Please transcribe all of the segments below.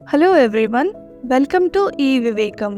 Hello everyone, welcome to ई विवेकम।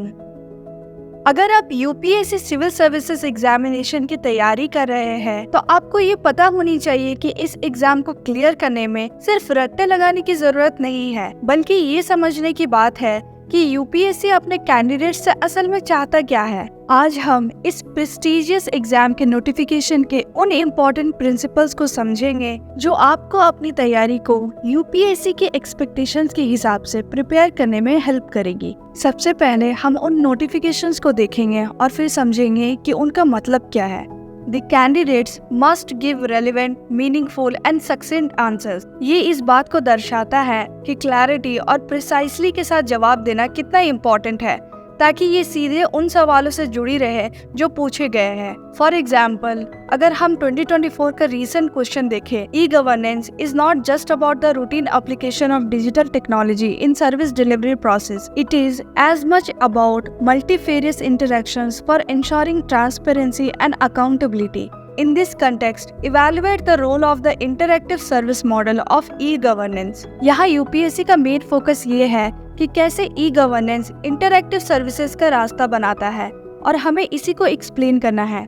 अगर आप UPSC civil services examination की तैयारी कर रहे हैं तो आपको ये पता होनी चाहिए कि इस एग्जाम को क्लियर करने में सिर्फ रट्टे लगाने की जरूरत नहीं है, बल्कि ये समझने की बात है कि यूपीएससी अपने कैंडिडेट से असल में चाहता क्या है। आज हम इस प्रेस्टिजियस एग्जाम के नोटिफिकेशन के उन इम्पोर्टेंट प्रिंसिपल्स को समझेंगे जो आपको अपनी तैयारी को यूपीएससी के एक्सपेक्टेशंस के हिसाब से प्रिपेयर करने में हेल्प करेगी। सबसे पहले हम उन नोटिफिकेशंस को देखेंगे और फिर समझेंगे कि उनका मतलब क्या है। The candidates must give relevant, meaningful and succinct answers। ये इस बात को दर्शाता है कि क्लैरिटी और प्रिसाइसली के साथ जवाब देना कितना इम्पोर्टेंट है, ताकि ये सीधे उन सवालों से जुड़ी रहे जो पूछे गए हैं। फॉर एग्जाम्पल, अगर हम 2024 का रीसेंट क्वेश्चन देखें, e governance is not just about the routine application of digital technology in service delivery process, it is as much about multifarious interactions for ensuring transparency and accountability. In this context, evaluate the role of the interactive service model of e-governance। यहाँ UPSC का main focus ये है कि कैसे e-governance interactive services का रास्ता बनाता है और हमें इसी को एक्सप्लेन करना है।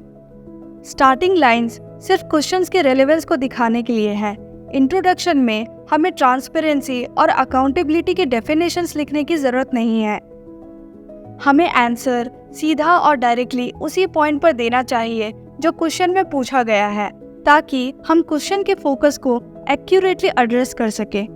स्टार्टिंग लाइंस सिर्फ क्वेश्चंस के रेलेवेंस को दिखाने के लिए है। इंट्रोडक्शन में हमें ट्रांसपेरेंसी और अकाउंटेबिलिटी के डेफिनेशंस लिखने की जरूरत नहीं है। हमें आंसर सीधा और डायरेक्टली उसी पॉइंट पर देना चाहिए जो क्वेश्चन में पूछा गया है, ताकि हम क्वेश्चन के फोकस को एक्यूरेटली एड्रेस कर सके।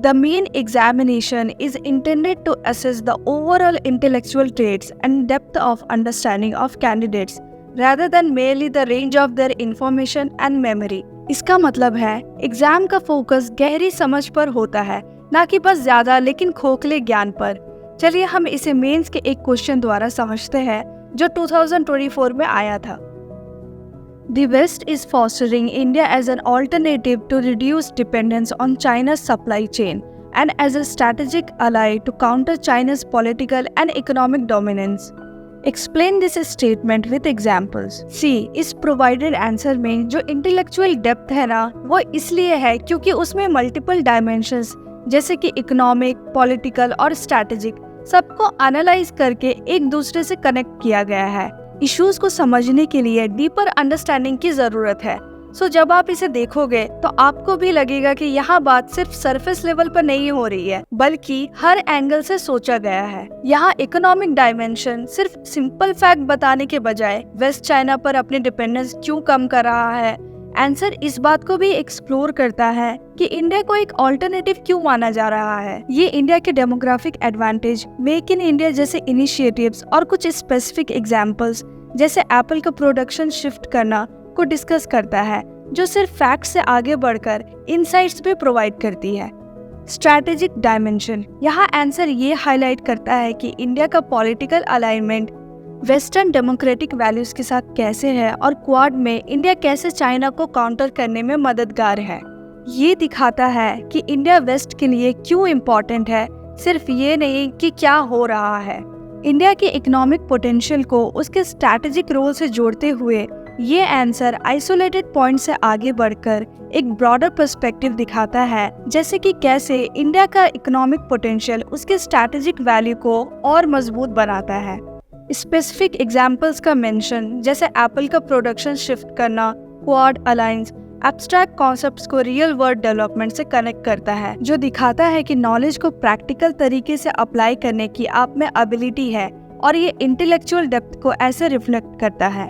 The main examination is intended to assess the overall intellectual traits and depth of understanding of candidates rather than merely the range of their information and memory। इसका मतलब है exam का focus गहरी समझ पर होता है, ना कि बस ज्यादा लेकिन खोखले ज्ञान पर। चलिए हम इसे मेंस के एक क्वेश्चन द्वारा समझते हैं जो 2024 में आया था। The West is fostering India as an alternative to reduce dependence on China's supply chain and as a strategic ally to counter China's political and economic dominance। Explain this statement with examples। See, इस provided answer में जो intellectual depth है ना, वो इसलिए है क्योंकि उसमें multiple dimensions जैसे कि इकोनॉमिक, पॉलिटिकल और स्ट्रैटेजिक सबको एनालाइज करके एक दूसरे से कनेक्ट किया गया है। इश्यूज को समझने के लिए डीपर अंडरस्टैंडिंग की जरूरत है। सो जब आप इसे देखोगे तो आपको भी लगेगा कि यहाँ बात सिर्फ सरफेस लेवल पर नहीं हो रही है, बल्कि हर एंगल से सोचा गया है। यहाँ इकोनॉमिक डायमेंशन सिर्फ सिंपल फैक्ट बताने के बजाय वेस्ट चाइना पर अपनी डिपेंडेंस क्यों कम कर रहा है, आंसर इस बात को भी एक्सप्लोर करता है कि इंडिया को एक ऑल्टरनेटिव क्यों माना जा रहा है। ये इंडिया के demographic advantage, make in India जैसे इनिशिएटिव्स और कुछ स्पेसिफिक एग्जांपल्स जैसे एप्पल का प्रोडक्शन शिफ्ट करना को डिस्कस करता है, जो सिर्फ फैक्ट से आगे बढ़कर इनसाइट्स भी प्रोवाइड करती है। स्ट्रैटेजिक डायमेंशन, यहाँ आंसर ये हाईलाइट करता है कि इंडिया का political alignment western democratic values के साथ कैसे है और क्वाड में इंडिया कैसे चाइना को काउंटर करने में मददगार है। ये दिखाता है कि इंडिया वेस्ट के लिए क्यों इम्पोर्टेंट है, सिर्फ ये नहीं कि क्या हो रहा है। इंडिया के इकोनॉमिक पोटेंशियल को उसके स्ट्रैटेजिक रोल से जोड़ते हुए ये आंसर आइसोलेटेड पॉइंट से आगे बढ़कर एक ब्रॉडर पर्सपेक्टिव दिखाता है, जैसे कि कैसे इंडिया का इकोनॉमिक पोटेंशियल उसके स्ट्रैटेजिक वैल्यू को और मजबूत बनाता है। स्पेसिफिक एग्जाम्पल्स का मेंशन जैसे एप्पल का प्रोडक्शन शिफ्ट करना, क्वाड अलायंस एब्स्ट्रैक्ट कॉन्सेप्ट्स को रियल वर्ल्ड डेवलपमेंट से कनेक्ट करता है, जो दिखाता है कि नॉलेज को प्रैक्टिकल तरीके से अप्लाई करने की आप में एबिलिटी है और ये इंटेलेक्चुअल डेप्थ को ऐसे रिफ्लेक्ट करता है।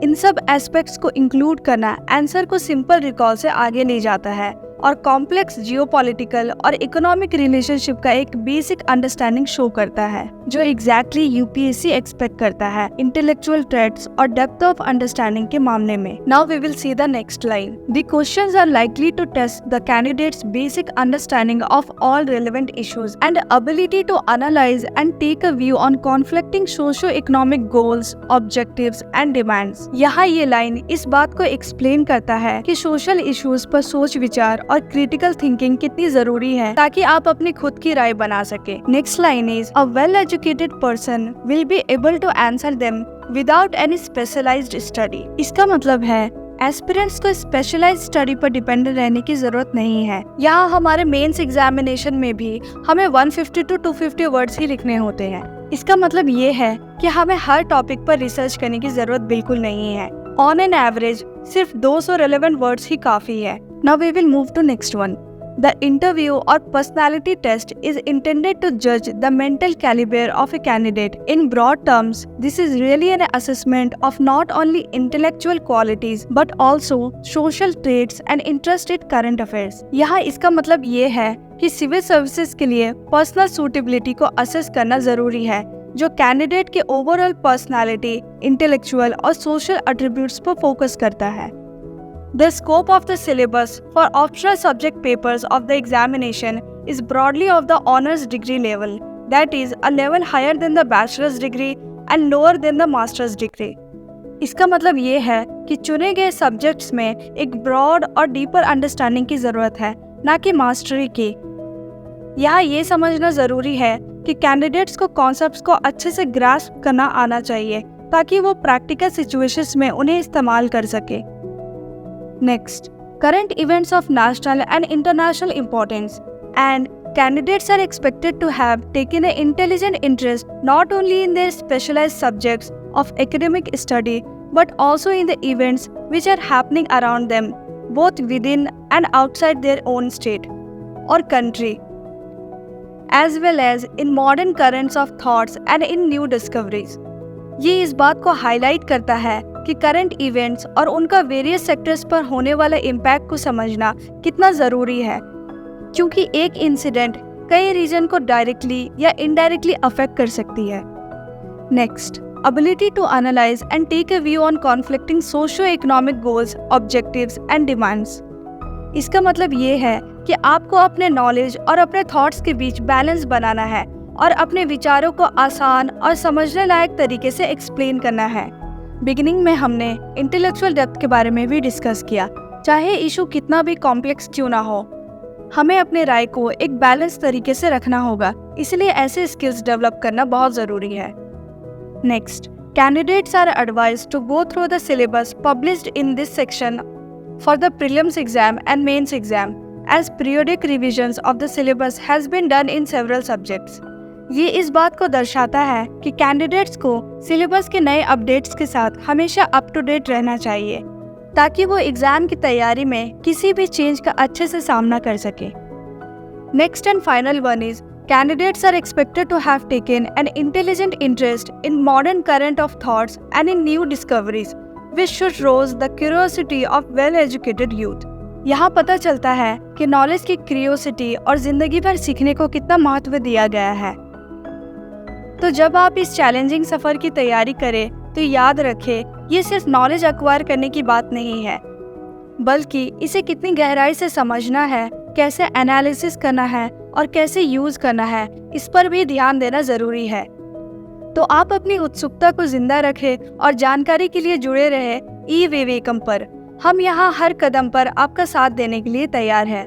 इन सब एस्पेक्ट्स को इंक्लूड करना आंसर को सिंपल रिकॉल से आगे ले जाता है और कॉम्प्लेक्स जियोपॉलिटिकल और इकोनॉमिक रिलेशनशिप का एक बेसिक अंडरस्टैंडिंग शो करता है, जो एग्जैक्टली यूपीएससी एक्सपेक्ट करता है इंटेलेक्चुअल ट्रेड्स और डेप्थ ऑफ अंडरस्टैंडिंग के मामले में। Now we will see the next line. The questions are likely to test the candidates basic understanding of all relevant issues and ability to analyse and take a view on conflicting socio economic goals, objectives and demands. यहाँ ये line इस बात को explain करता है कि social issues पर सोच विचार और क्रिटिकल थिंकिंग कितनी जरूरी है ताकि आप अपनी खुद की राय बना सके। Next line is a well educated person will be able to answer them without any specialised study. इसका मतलब है एस्पिरेंट्स को स्पेशलाइज्ड स्टडी पर डिपेंडेंट रहने की जरूरत नहीं है। यहाँ हमारे मेंस एग्जामिनेशन में भी हमें 150 to 250 वर्ड्स ही लिखने होते हैं। इसका मतलब ये है कि हमें हर टॉपिक पर रिसर्च करने की जरूरत बिल्कुल नहीं है। ऑन एन एवरेज सिर्फ 200 रेलेवेंट वर्ड्स ही काफी है। Now we will move to next one. The interview or personality test is intended to judge the mental caliber of a candidate. In broad terms, this is really an assessment of not only intellectual qualities but also social traits and interest in current affairs. यहाँ इसका मतलब ये है कि civil services के लिए personal suitability को assess करना जरूरी है, जो कैंडिडेट के ओवरऑल पर्सनालिटी, इंटेलेक्चुअल और सोशल एट्रीब्यूट्स पर फोकस करता है। The scope of the syllabus for optional subject papers of the examination is broadly of the honors degree level, that is, a level higher than the bachelor's degree and lower than the master's degree. इसका मतलब ये है कि चुने गए subjects में एक broad और डीपर अंडरस्टैंडिंग की ज़रूरत है, ना कि मास्टरी की। यहाँ ये समझना ज़रूरी है कि कैंडिडेट्स को कॉन्सेप्ट्स को अच्छे से ग्रास्प करना आना चाहिए ताकि वो प्रैक्टिकल सिचुएशंस में उन्हें इस्तेमाल कर सके। Next, current events of national and international importance, and candidates are expected to have taken an intelligent interest not only in their specialized subjects of academic study but also in the events which are happening around them, both within and outside their own state or country, as well as in modern currents of thoughts and in new discoveries. ये इस बात को highlight करता है कि current events और उनका various sectors पर होने वाले इम्पैक्ट को समझना कितना ज़रूरी है, क्योंकि एक इंसिडेंट कई रीजन को डायरेक्टली या इनडायरेक्टली अफेक्ट कर सकती है। Next, ability to analyze and take a view on conflicting socio-economic goals, objectives and demands. इसका मतलब ये है कि आपको अपने नॉलेज और अपने थॉट्स के बीच बैलेंस बनाना है और अपने विचारों को आसान और समझने लायक तरीके से एक्सप्लेन करना है। बिगिनिंग में हमने इंटेलेक्चुअल डेप्थ के बारे में भी डिस्कस किया। चाहे इशू कितना भी कॉम्प्लेक्स क्यों ना हो, हमें अपने राय को एक बैलेंस तरीके से रखना होगा, इसलिए ऐसे स्किल्स डेवलप करना बहुत ज़रूरी है। Next, candidates are advised to go through the syllabus published in this section for the prelims exam and mains exam, as periodic revisions of the syllabus has been done in several subjects. ये इस बात को दर्शाता है कि candidates को syllabus के नए अपडेट्स के साथ हमेशा अप टू डेट रहना चाहिए ताकि वो एग्जाम की तैयारी में किसी भी चेंज का अच्छे से सामना कर सके। Next and final one is candidates are expected to have taken an intelligent interest in modern current of thoughts and in new discoveries, which should rouse the curiosity of well-educated youth. यहाँ पता चलता है कि knowledge की curiosity और जिंदगी भर सीखने को कितना महत्व दिया गया है। तो जब आप इस चैलेंजिंग सफर की तैयारी करें तो याद रखें, ये सिर्फ नॉलेज एक्वायर करने की बात नहीं है, बल्कि इसे कितनी गहराई से समझना है, कैसे एनालिसिस करना है और कैसे यूज करना है, इस पर भी ध्यान देना जरूरी है। तो आप अपनी उत्सुकता को जिंदा रखें और जानकारी के लिए जुड़े रहे ई विवेकम पर। हम यहाँ हर कदम पर आपका साथ देने के लिए तैयार हैं।